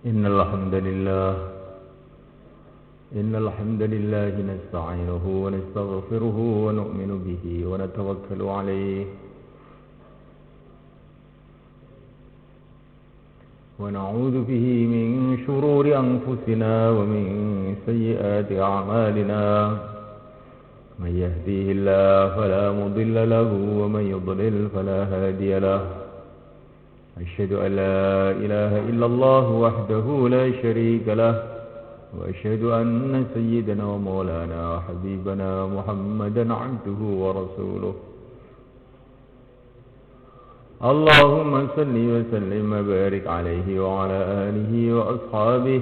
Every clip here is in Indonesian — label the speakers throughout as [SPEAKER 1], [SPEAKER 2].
[SPEAKER 1] إن الحمد لله إن الحمد لله نستعينه ونستغفره ونؤمن به ونتوكل عليه ونعوذ به من شرور أنفسنا ومن سيئات أعمالنا من يهديه الله فلا مضل له ومن يضلل فلا هادي له أشهد أن لا إله إلا الله وحده لا شريك له وأشهد أن سيدنا ومولانا وحبيبنا محمدا عبده ورسوله اللهم صل وسلم وبارك عليه وعلى آله وأصحابه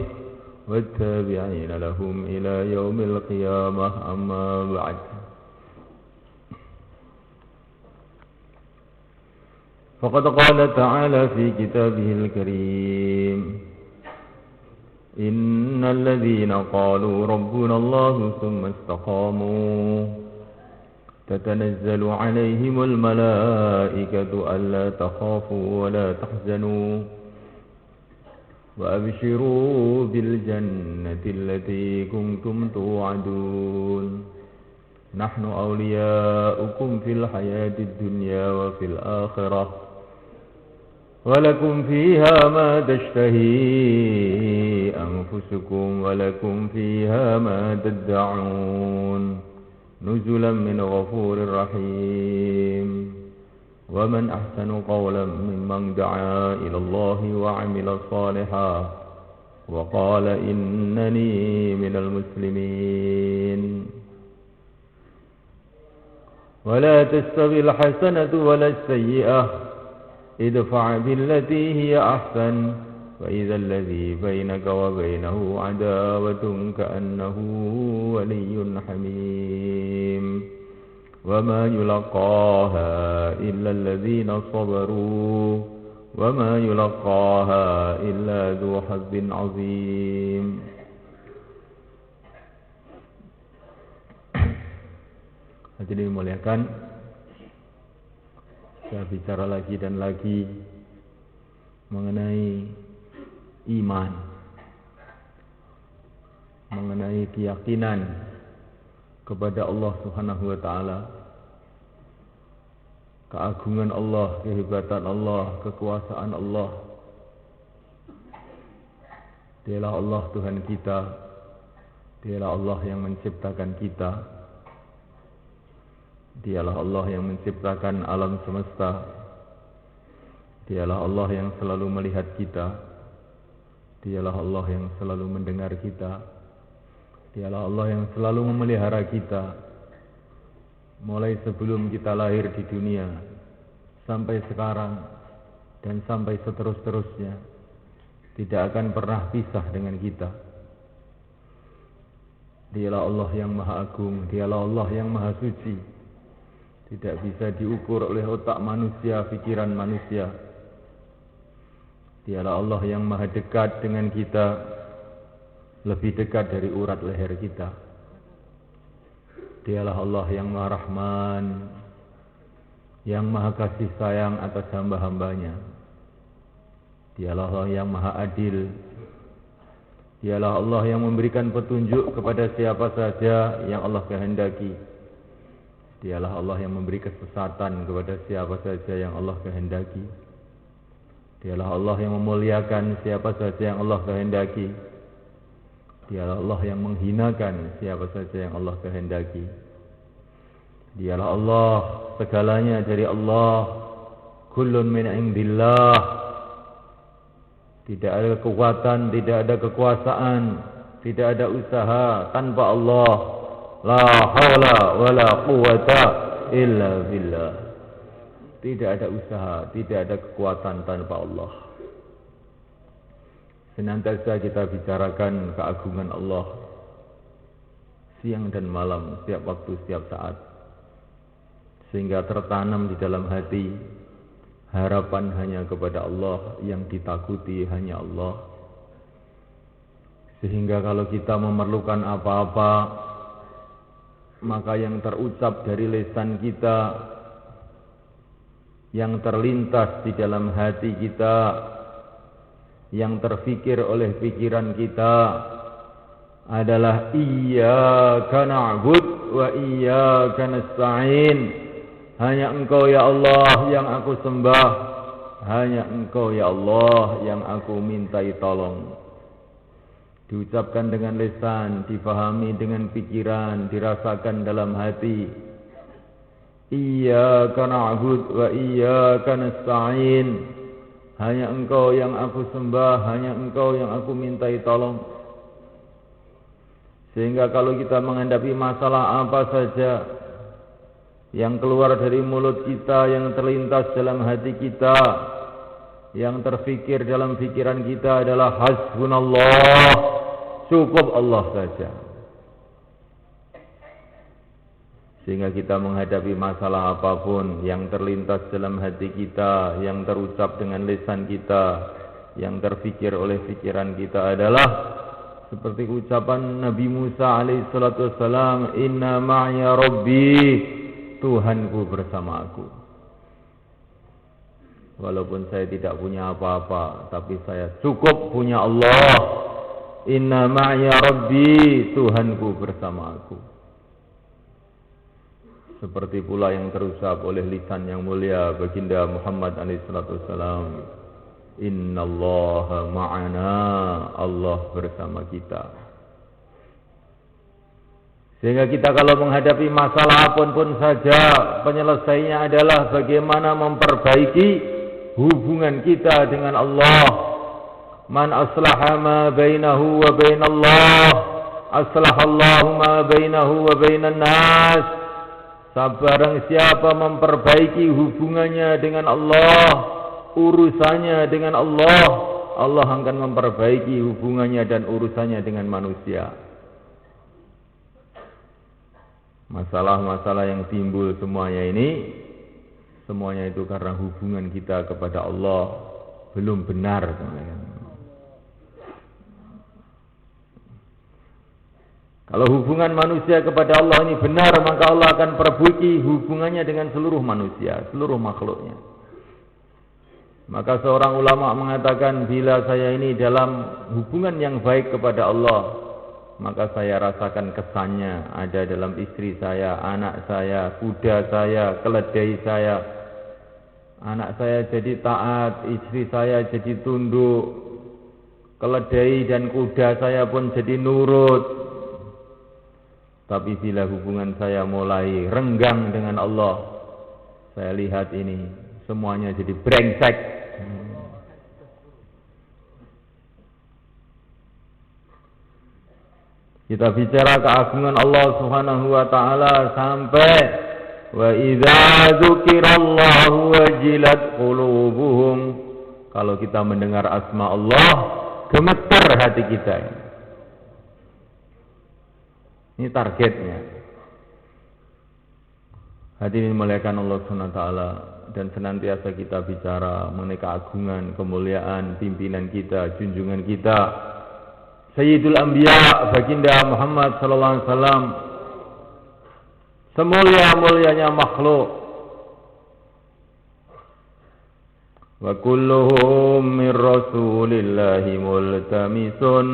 [SPEAKER 1] والتابعين لهم إلى يوم القيامة أما بعد فقد قال تعالى في كتابه الكريم إن الذين قالوا ربنا الله ثم استقاموا تتنزل عليهم الملائكة ألا تخافوا ولا تحزنوا وأبشروا بالجنة التي كنتم توعدون نحن أولياؤكم في الحياة الدنيا وفي الآخرة ولكم فيها ما تشتهي أنفسكم ولكم فيها ما تدعون نزلا من غفور رحيم ومن أحسن قولا ممن دعا إلى الله وعمل صالحا وقال إنني من المسلمين ولا تستوي الحسنة ولا السيئة ادفع بالتي هي أحسن وإذا الذي بينك وبينه عداوة كأنه ولي حميم وما يلقاها إلا الذين صبروا وما يلقاها إلا ذو حظ عظيم. Hadirin dimuliakan, saya bicara lagi dan lagi mengenai iman, mengenai keyakinan kepada Allah Subhanahu wa taala, keagungan Allah, kehebatan Allah, kekuasaan Allah. Dialah Allah Tuhan kita, dialah Allah yang menciptakan kita. Dialah Allah yang menciptakan alam semesta. Dialah Allah yang selalu melihat kita. Dialah Allah yang selalu mendengar kita. Dialah Allah yang selalu memelihara kita. Mulai sebelum kita lahir di dunia sampai sekarang dan sampai seterus-terusnya, tidak akan pernah pisah dengan kita. Dialah Allah yang maha agung. Dialah Allah yang maha suci. Tidak bisa diukur oleh otak manusia, pikiran manusia. Dialah Allah yang maha dekat dengan kita, lebih dekat dari urat leher kita. Dialah Allah yang maha Rahman, yang maha kasih sayang atas hamba-hambanya. Dialah Allah yang maha adil. Dialah Allah yang memberikan petunjuk kepada siapa saja yang Allah kehendaki. Dialah Allah yang memberi kesesatan kepada siapa saja yang Allah kehendaki. Dialah Allah yang memuliakan siapa saja yang Allah kehendaki. Dialah Allah yang menghinakan siapa saja yang Allah kehendaki. Dialah Allah, segalanya dari Allah. Kullun min indillah. Tidak ada kekuatan, tidak ada kekuasaan, tidak ada usaha tanpa Allah. La haula wala quwata illa billah. Tidak ada usaha, tidak ada kekuatan tanpa Allah. Senantiasa kita bicarakan keagungan Allah siang dan malam, setiap waktu, setiap saat, sehingga tertanam di dalam hati harapan hanya kepada Allah, yang ditakuti hanya Allah. Sehingga kalau kita memerlukan apa-apa, maka yang terucap dari lisan kita, yang terlintas di dalam hati kita, yang terfikir oleh pikiran kita adalah iyyaka na'bud wa iyyaka nasta'in. Hanya Engkau ya Allah yang aku sembah, hanya Engkau ya Allah yang aku mintai tolong. Diucapkan dengan lisan, difahami dengan pikiran, dirasakan dalam hati. Iyyaka na'bud wa iyyaka nasta'in. Hanya Engkau yang aku sembah, hanya Engkau yang aku mintai tolong. Sehingga kalau kita menghadapi masalah apa saja yang keluar dari mulut kita, yang terlintas dalam hati kita, yang terfikir dalam pikiran kita adalah hasbunallah, cukup Allah saja. Sehingga kita menghadapi masalah apapun yang terlintas dalam hati kita, yang terucap dengan lisan kita, yang terfikir oleh pikiran kita adalah seperti ucapan Nabi Musa alaihissalatu wassalam, inna ma'ya rabbi, Tuhanku bersama aku. Walaupun saya tidak punya apa-apa, tapi saya cukup punya Allah. Inna ma'ya rabbi, Tuhanku bersama aku. Seperti pula yang terucap oleh lisan yang mulia baginda Muhammad SAW, innallaha ma'ana, Allah bersama kita. Sehingga kita kalau menghadapi masalah apapun saja, penyelesaiannya adalah bagaimana memperbaiki hubungan kita dengan Allah. Man aslaha ma bainahu wa bainallah, aslahallahu ma bainahu wa bainan nas. Barang siapa memperbaiki hubungannya dengan Allah, urusannya dengan Allah, Allah akan memperbaiki hubungannya dan urusannya dengan manusia. Masalah-masalah yang timbul semuanya ini, semuanya itu karena hubungan kita kepada Allah belum benar. Kalau hubungan manusia kepada Allah ini benar, maka Allah akan perbaiki hubungannya dengan seluruh manusia, seluruh makhluknya. Maka seorang ulama mengatakan, bila saya ini dalam hubungan yang baik kepada Allah, maka saya rasakan kesannya ada dalam istri saya, anak saya, kuda saya, keledai saya. Anak saya jadi taat, istri saya jadi tunduk, keledai dan kuda saya pun jadi nurut. Tapi bila hubungan saya mulai renggang dengan Allah, saya lihat ini semuanya jadi brengsek. Kita bicara keagungan Allah Subhanahu wa taala sampai wa idza dzukirallahu wajilat qulubuhum. Kalau kita mendengar asma Allah, gemetar hati kita. Ini targetnya. Hadirin muliakan Allah Subhanahu wa taala, dan senantiasa kita bicara mengenai keagungan, kemuliaan pimpinan kita, junjungan kita, Sayyidul Anbiya, baginda Muhammad sallallahu alaihi wasallam, semulia-mulianya makhluk. Wa kulluhum min rasulillahi multamisun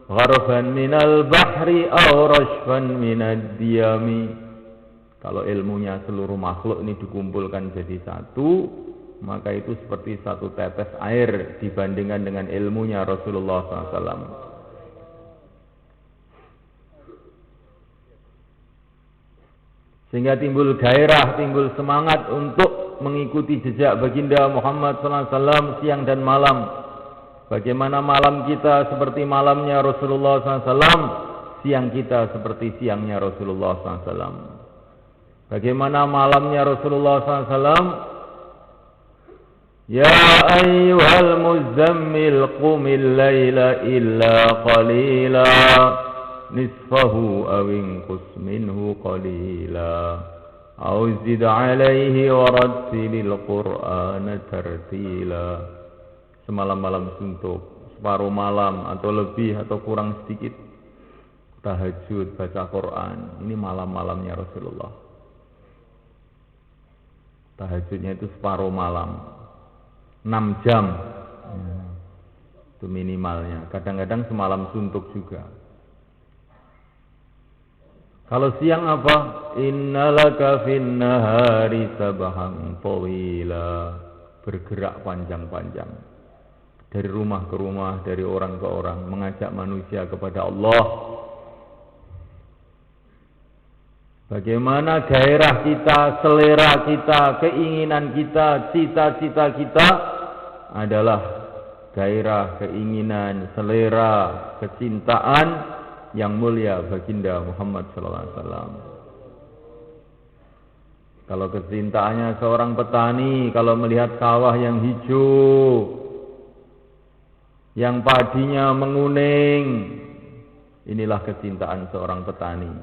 [SPEAKER 1] gharfan minal bahri aw rashfan minad diyami. Kalau ilmunya seluruh makhluk ini dikumpulkan jadi satu, maka itu seperti satu tetes air dibandingkan dengan ilmunya Rasulullah SAW. Sehingga timbul gairah, timbul semangat untuk mengikuti jejak baginda Muhammad SAW siang dan malam. Bagaimana malam kita seperti malamnya Rasulullah SAW, siang kita seperti siangnya Rasulullah SAW. Bagaimana malamnya Rasulullah SAW? Ya ayyuhal muzammil qumil layla illa qalila nisfahu aw inqus minhu qalila aw zid alaihi warattilil qur'ana tartila. Semalam-malam suntuk, separuh malam atau lebih atau kurang sedikit tahajud baca Quran. Ini malam-malamnya Rasulullah. Tahajudnya itu separuh malam, 6 jam. Itu minimalnya. Kadang-kadang semalam suntuk juga. Kalau siang apa? Innalaka fin nahari sabahan tawila. Bergerak panjang-panjang. Dari rumah ke rumah, dari orang ke orang, mengajak manusia kepada Allah. Bagaimana gairah kita, selera kita, keinginan kita, cita-cita kita adalah gairah, keinginan, selera, kecintaan yang mulia baginda Muhammad SAW. Kalau kecintaannya seorang petani, kalau melihat sawah yang hijau, yang padinya menguning, inilah kecintaan seorang petani.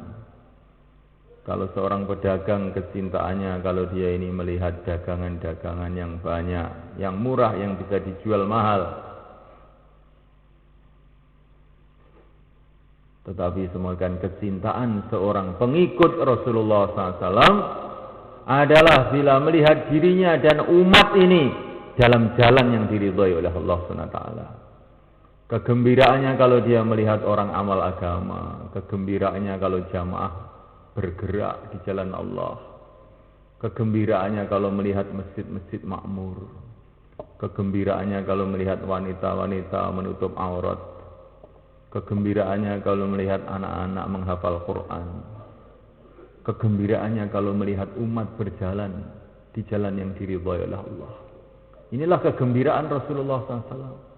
[SPEAKER 1] Kalau seorang pedagang, kecintaannya kalau dia ini melihat dagangan-dagangan yang banyak, yang murah, yang bisa dijual mahal. Tetapi semoga kecintaan seorang pengikut Rasulullah SAW adalah bila melihat dirinya dan umat ini dalam jalan yang diridhai oleh Allah SWT. Kegembiraannya kalau dia melihat orang amal agama, kegembiraannya kalau jamaah bergerak di jalan Allah, kegembiraannya kalau melihat masjid-masjid makmur, kegembiraannya kalau melihat wanita-wanita menutup aurat, kegembiraannya kalau melihat anak-anak menghafal Quran, kegembiraannya kalau melihat umat berjalan di jalan yang diridhai oleh Allah. Inilah kegembiraan Rasulullah SAW.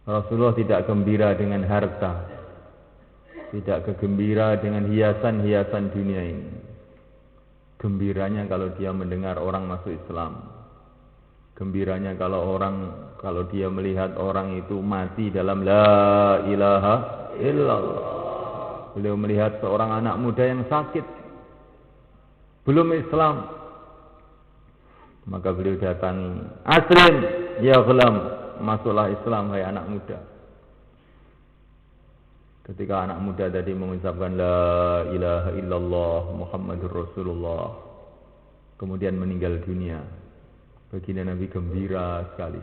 [SPEAKER 1] Rasulullah tidak gembira dengan harta, tidak kegembira dengan hiasan-hiasan dunia ini. Gembiranya kalau dia mendengar orang masuk Islam. Gembiranya kalau dia melihat orang itu mati dalam la ilaha illallah. Beliau melihat seorang anak muda yang sakit, belum Islam, maka beliau datangi, "Aslim ya ghulam, masuklah Islam hai anak muda." Ketika anak muda tadi mengucapkan la ilaha illallah Muhammadur Rasulullah, kemudian meninggal dunia, baginda Nabi gembira sekali.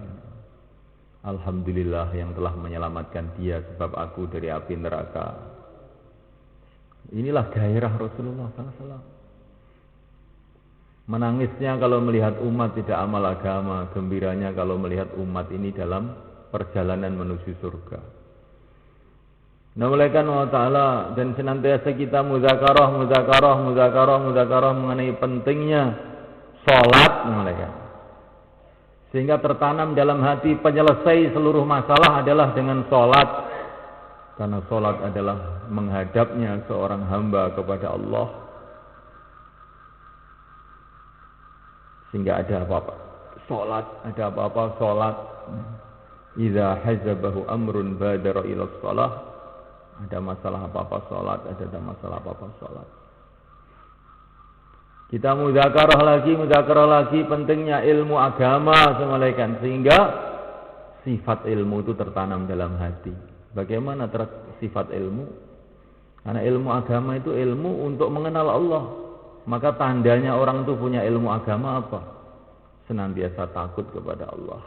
[SPEAKER 1] Alhamdulillah yang telah menyelamatkan dia sebab aku dari api neraka. Inilah gairah Rasulullah SAW. Menangisnya kalau melihat umat tidak amal agama, gembiranya kalau melihat umat ini dalam perjalanan menuju surga. Nah, oleh karena Allah dan senantiasa kita muzakarah mengenai pentingnya salat, sehingga tertanam dalam hati penyelesai seluruh masalah adalah dengan salat. Karena salat adalah menghadapnya seorang hamba kepada Allah. Sehingga ada apa-apa salat, ada apa-apa salat. Idza hazabahu amrun badara ila shalah. Ada masalah apa-apa salat, ada masalah apa-apa salat. Kita muzakarah lagi pentingnya ilmu agama semalakan, sehingga sifat ilmu itu tertanam dalam hati. Bagaimana sifat ilmu? Karena ilmu agama itu ilmu untuk mengenal Allah. Maka tandanya orang itu punya ilmu agama apa? Senantiasa takut kepada Allah.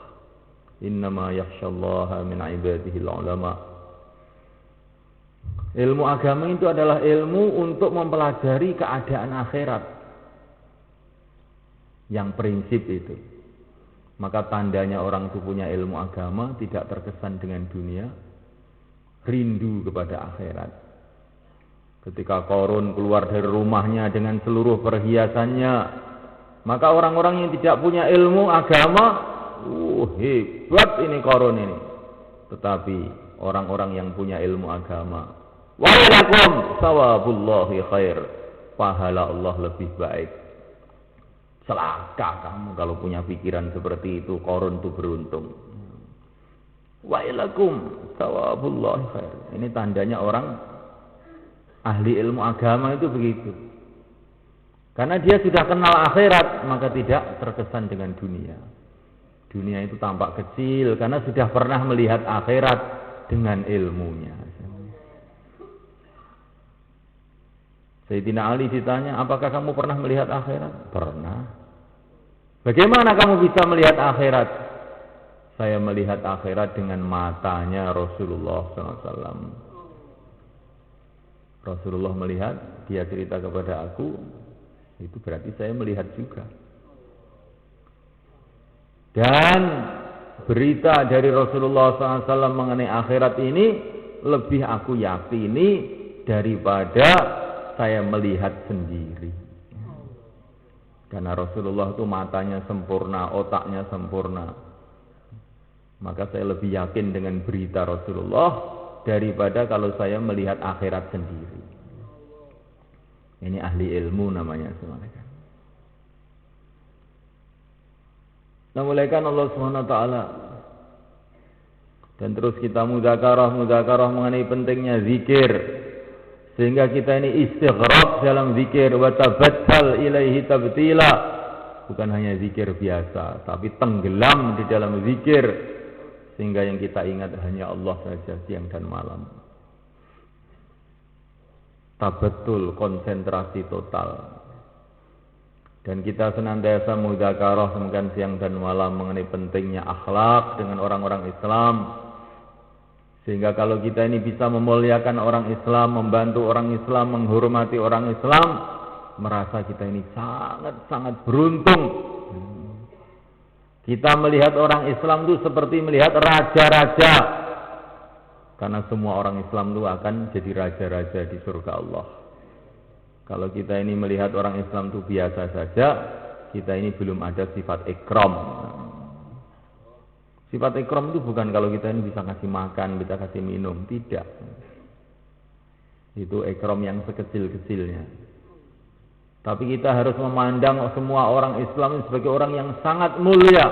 [SPEAKER 1] Innama yakhsyallaha min ibadihil ulama. Ilmu agama itu adalah ilmu untuk mempelajari keadaan akhirat. Yang prinsip itu. Maka tandanya orang itu punya ilmu agama, tidak terkesan dengan dunia, rindu kepada akhirat. Ketika Qarun keluar dari rumahnya dengan seluruh perhiasannya, maka orang-orang yang tidak punya ilmu agama, hebat ini Qarun ini. Tetapi orang-orang yang punya ilmu agama, walakum sawabullahi khair, pahala Allah lebih baik. Celaka kamu kalau punya pikiran seperti itu. Qarun itu beruntung. Wailakum sawabullahi khair. Ini tandanya orang ahli ilmu agama itu begitu. Karena dia sudah kenal akhirat, maka tidak terkesan dengan dunia. Dunia itu tampak kecil karena sudah pernah melihat akhirat dengan ilmunya. Sayyidina Ali ditanya, apakah kamu pernah melihat akhirat? Pernah. Bagaimana kamu bisa melihat akhirat? saya melihat akhirat dengan matanya Rasulullah SAW. Rasulullah melihat, dia cerita kepada aku, itu berarti saya melihat juga. Dan berita dari Rasulullah SAW mengenai akhirat ini lebih aku yakini daripada saya melihat sendiri. Karena Rasulullah itu matanya sempurna, otaknya sempurna. Maka saya lebih yakin dengan berita Rasulullah daripada kalau saya melihat akhirat sendiri. Ini ahli ilmu namanya semuanya. Nah, mulaikan Allah SWT. Dan terus kita mudzakarah mengenai pentingnya zikir. Sehingga kita ini istighraq dalam zikir wa tabattal ilaihi tabtila. Bukan hanya zikir biasa, tapi tenggelam di dalam zikir. Sehingga yang kita ingat hanya Allah saja siang dan malam. Tabattul, konsentrasi total. Dan kita senantiasa mudzakarah semoga siang dan malam mengenai pentingnya akhlak dengan orang-orang Islam. Sehingga kalau kita ini bisa memuliakan orang Islam, membantu orang Islam, menghormati orang Islam, merasa kita ini sangat-sangat beruntung. Kita melihat orang Islam itu seperti melihat raja-raja. Karena semua orang Islam itu akan jadi raja-raja di surga Allah. Kalau kita ini melihat orang Islam itu biasa saja, kita ini belum ada sifat ikram. Sifat ikram itu bukan kalau kita ini bisa kasih makan, bisa kasih minum, tidak. Itu ikram yang sekecil-kecilnya. Tapi kita harus memandang semua orang Islam sebagai orang yang sangat mulia.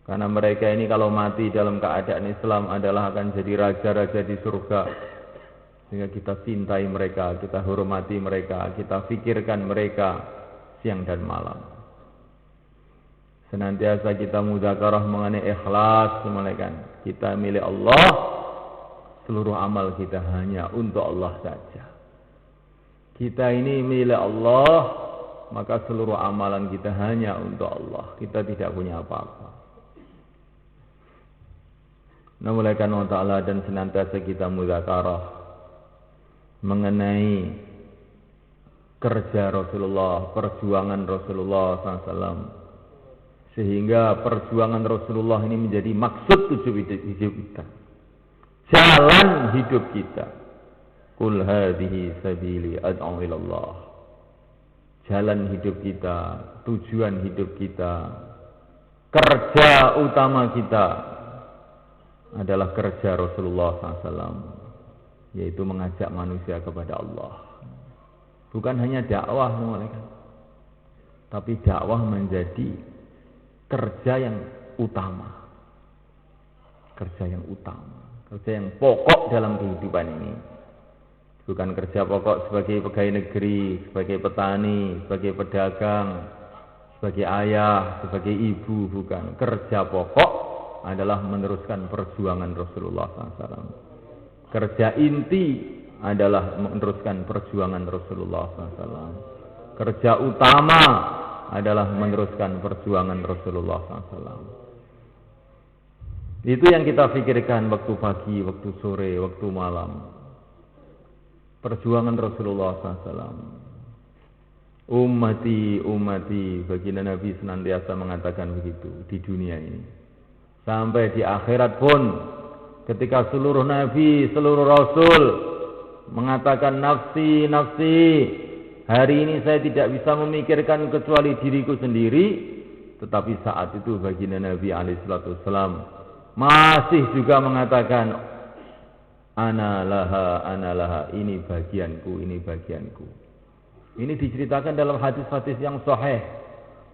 [SPEAKER 1] Karena mereka ini kalau mati dalam keadaan Islam adalah akan jadi raja-raja di surga. Sehingga kita cintai mereka, kita hormati mereka, kita pikirkan mereka siang dan malam. Senantiasa kita mudzakarah mengenai ikhlas, semalakan. Kita milik Allah, seluruh amal kita hanya untuk Allah saja. Kita ini milik Allah, maka seluruh amalan kita hanya untuk Allah. Kita tidak punya apa-apa. Namulakan Allah Ta'ala dan senantiasa kita mudzakarah mengenai kerja Rasulullah, perjuangan Rasulullah SAW. Sehingga perjuangan Rasulullah ini menjadi maksud hidup kita. Jalan hidup kita. Qul hadhihi sabili ad'u ilallah. Jalan hidup kita, tujuan hidup kita, kerja utama kita adalah kerja Rasulullah SAW, yaitu mengajak manusia kepada Allah. Bukan hanya dakwah, tapi dakwah menjadi kerja yang utama. Kerja yang utama, kerja yang pokok dalam kehidupan ini. Bukan kerja pokok sebagai pegawai negeri, sebagai petani, sebagai pedagang, sebagai ayah, sebagai ibu, bukan. Kerja pokok adalah meneruskan perjuangan Rasulullah SAW. Kerja inti adalah meneruskan perjuangan Rasulullah SAW. Kerja utama adalah meneruskan perjuangan Rasulullah SAW. Itu yang kita pikirkan waktu pagi, waktu sore, waktu malam. Perjuangan Rasulullah SAW. Ummati, ummati, baginda Nabi senantiasa mengatakan begitu di dunia ini. Sampai di akhirat pun, ketika seluruh Nabi, seluruh Rasul mengatakan nafsi, nafsi, hari ini saya tidak bisa memikirkan kecuali diriku sendiri. Tetapi saat itu baginda Nabi SAW masih juga mengatakan ana laha, ini bagianku, ini bagianku. Ini diceritakan dalam hadis-hadis yang sahih.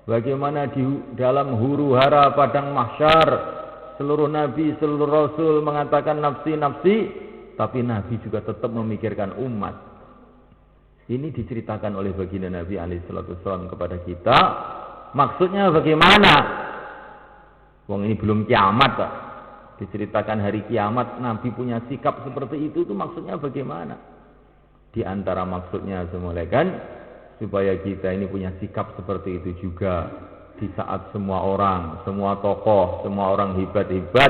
[SPEAKER 1] Bagaimana di dalam huru hara padang mahsyar seluruh nabi, seluruh rasul mengatakan nafsi, nafsi, tapi Nabi juga tetap memikirkan umat. Ini diceritakan oleh baginda Nabi SAW kepada kita. Maksudnya bagaimana? Wong ini belum kiamat, Pak. Diceritakan hari kiamat, Nabi punya sikap seperti itu maksudnya bagaimana? Di antara maksudnya semula kan supaya kita ini punya sikap seperti itu juga Di saat semua orang, semua tokoh, semua orang hebat-hebat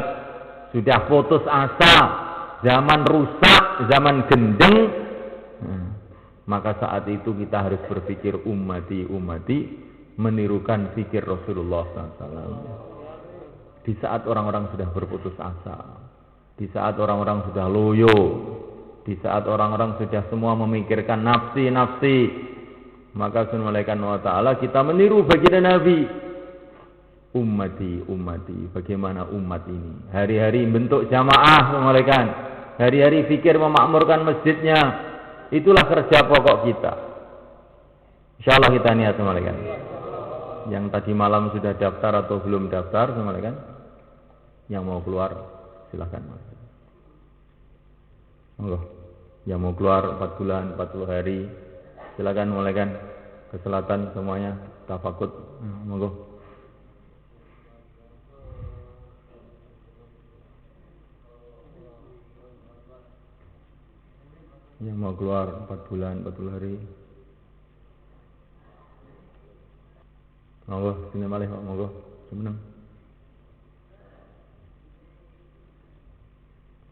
[SPEAKER 1] sudah putus asa, zaman rusak, zaman gendeng, maka saat itu kita harus berpikir ummati, menirukan fikir Rasulullah SAW. Di saat orang-orang sudah berputus asa, di saat orang-orang sudah loyo, di saat orang-orang sudah semua memikirkan nafsi, maka subhanahu wa ta'ala kita meniru baginda Nabi. Ummati, bagaimana umat ini hari-hari bentuk jamaah memulaikan, hari-hari fikir memakmurkan masjidnya, itulah kerja pokok kita. Insyaallah kita niat memulaikan. Yang tadi malam sudah daftar atau belum daftar memulaikan, yang mau keluar silakan. Monggo. Yang mau keluar 4 bulan, 40 hari, silakan memulaikan ke selatan semuanya tafakut. Monggo. Yang mau keluar 4 bulan, 40 hari. Monggo, sini malih Pak, monggo. Semeneng.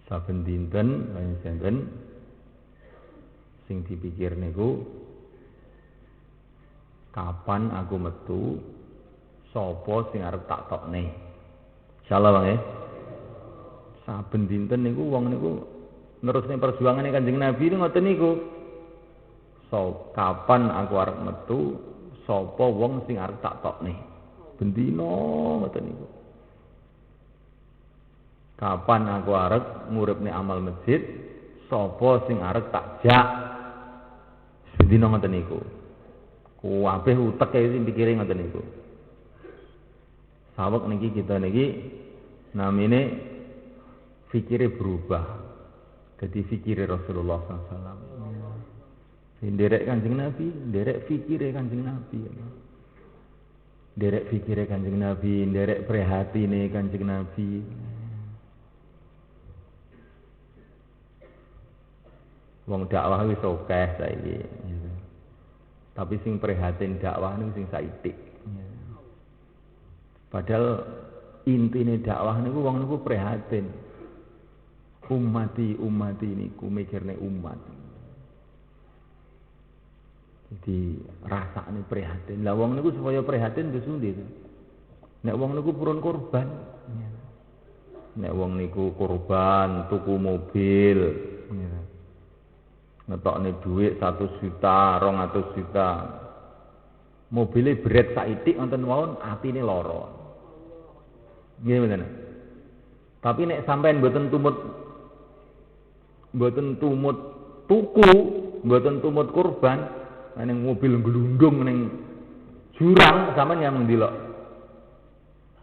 [SPEAKER 1] Saben dinten, sinten sing dipikir niku kapan aku metu, sapa sing arep tak tokne. Insyaallah Bang ya. Saben dinten niku wong niku nerusne perjuangane Kanjeng Nabi ngoten niku. So, kapan aku arep metu, sapa wong sing arep tak tokne. Bendina ngoten niku. Kapan aku arep nguripne amal masjid, sapa sing arep tak jak. Bendina ngoten niku. Kuwabeh utek e sing pikire ngoten niku. Sawek niki kita niki namine fikire berubah. Jadi fikire Rasulullah SAW. Nderek Kanjeng Nabi, nderek fikire Kanjeng Nabi. Nderek fikire Kanjeng Nabi, nderek prihatine Kanjeng Nabi. Wong dakwah wis akeh saiki. Tapi sing prihatin dakwah niku sing saithik. Padahal intine dakwah niku wong niku prihatin. Ummati niku mikirne umat. Jadi rasane prihatin. Lah wong niku supaya prihatin terus ndi to? Nek wong niku purun korban. Nek wong niku korban tuku mobil. Ngetokne dhuwit 100 juta, 200 juta. Mobile bret saithik wonten mawon atine lara. Nggih mboten. Tapi nek sampean mboten tumut tuku, mboten tumut kurban, ning mobil glundung ning jurang sampean yang ndelok.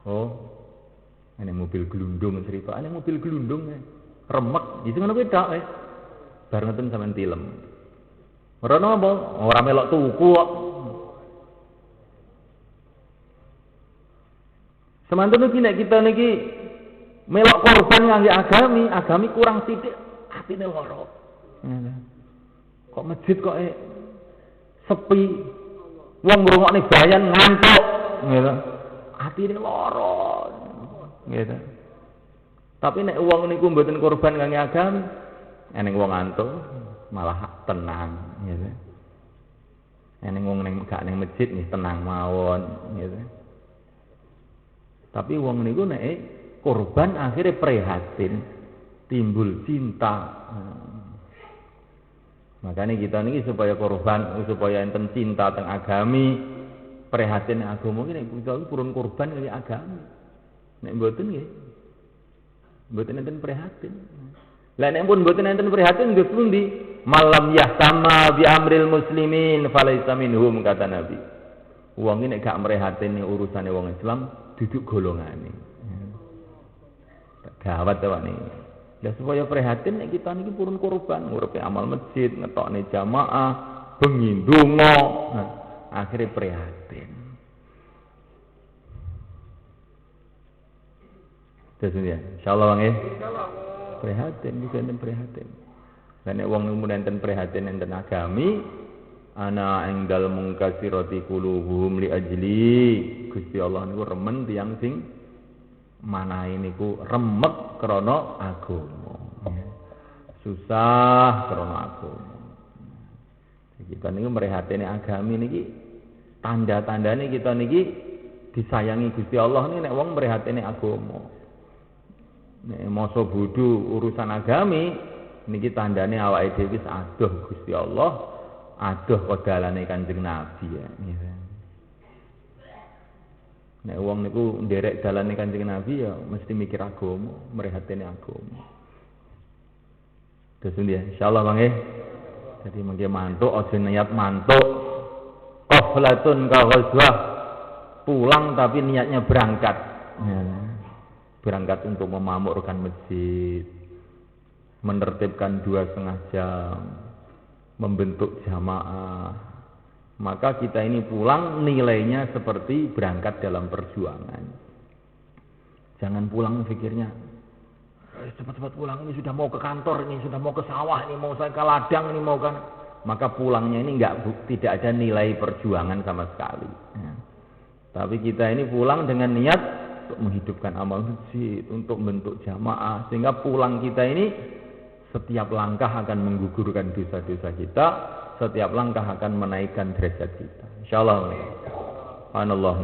[SPEAKER 1] Oh. Ning mobil glundung cerita, ning mobil glundung remek, iki ngono kuwi tok bar ngoten sampean tilem. Ora napa, ora melok tuku kok. Semanten iki nek kita niki melok korban ngangge agami kurang sithik atine lara. Kok masjid kok sepi. Wong ngrungokne bayan ngantuk, gitu. Atine lara. Gitu. Tapi nek wong niku mboten korban ngangge agami, eneng wong ngantuk malah tenang, gitu. Eneng wong gak ning masjid nih tenang mawon, gitu. Tapi wong niku nek korban akhirnya prihatin, timbul cinta. Makanya kita niki supaya korban, supaya enten cinta teng agami, prihatin agama iki nek kita purun korban kali agami. Nek mboten nggih. Mboten enten prihatin. Lah nek pun mboten enten prihatin nggih pundi? Malam yahtama bi amril muslimin falaisa minhum kata Nabi. Wong iki nek gak mrihatine urusane wong Islam, duduk golongane. Gawat to Pak niki. Lah supaya prihatin nek kita niki purun korban, ngurepe amal masjid, ngetokne jamaah, bengi ndonga. Nah, akhire prihatin. Terus ya, insyaallah Bang ya. Prihatin juga enten prihatin. Lah nek wong niku enten prihatin enten agami, ana engdal mungkasirati qulubuhum li ajli Gusti Allah niku remen tiyang sing manahe niku remek krana agama. Susah krana agama. Kita niku mrihatene agami niki tanda-tandane kita niki disayangi Gusti Allah niki nek wong mrihatene agama. Nek masa bodho urusan agami niki tandane awake dhewe wis adoh Gusti Allah. Aduh kodalane Kanjeng Nabi ya. Nek wong niku nderek dalane Kanjeng Nabi ya mesti mikir agama, mrihatene agama. Terus ya, insyaallah mangke. Jadi mangke mantuk aja niat mantuk. Qaflatun ka ghazwah. Pulang tapi niatnya berangkat. Ya. Berangkat untuk memamurkan masjid. Menertibkan 2,5 jam. Membentuk jamaah, maka kita ini pulang nilainya seperti berangkat dalam perjuangan. Jangan pulang pikirnya cepat-cepat pulang, ini sudah mau ke kantor, ini sudah mau ke sawah, ini mau saya ke ladang, ini mau kan, maka pulangnya ini tidak ada nilai perjuangan sama sekali. Ya. Tapi kita ini pulang dengan niat untuk menghidupkan amal masjid, untuk membentuk jamaah, sehingga pulang kita ini setiap langkah akan menggugurkan dosa-dosa kita, setiap langkah akan menaikkan derajat kita. Insyaallah. Subhanallah.